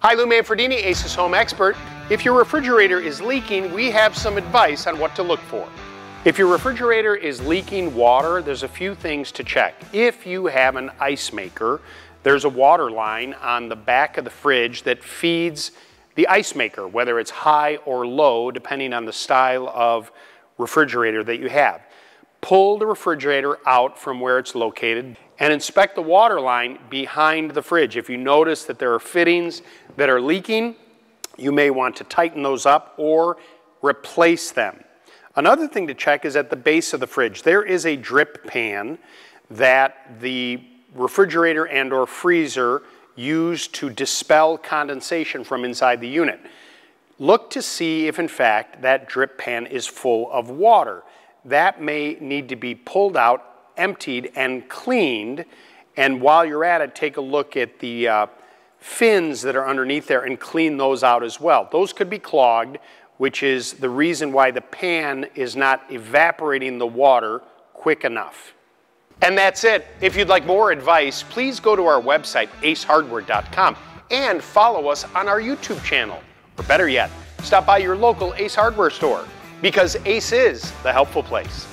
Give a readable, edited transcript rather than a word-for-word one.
Hi, Lou Manfredini, Ace's Home Expert. If your refrigerator is leaking, we have some advice on what to look for. If your refrigerator is leaking water, there's a few things to check. If you have an ice maker, there's a water line on the back of the fridge that feeds the ice maker, whether it's high or low, depending on the style of refrigerator that you have. Pull the refrigerator out from where it's located and inspect the water line behind the fridge. If you notice that there are fittings that are leaking, you may want to tighten those up or replace them. Another thing to check is at the base of the fridge. There is a drip pan that the refrigerator and or freezer use to dispel condensation from inside the unit. Look to see if in fact that drip pan is full of water. That may need to be pulled out, emptied, and cleaned. And while you're at it, take a look at the fins that are underneath there and clean those out as well. Those could be clogged, which is the reason why the pan is not evaporating the water quick enough. And that's it. If you'd like more advice, please go to our website, acehardware.com, and follow us on our YouTube channel. Or better yet, stop by your local Ace Hardware store, because Ace is the helpful place.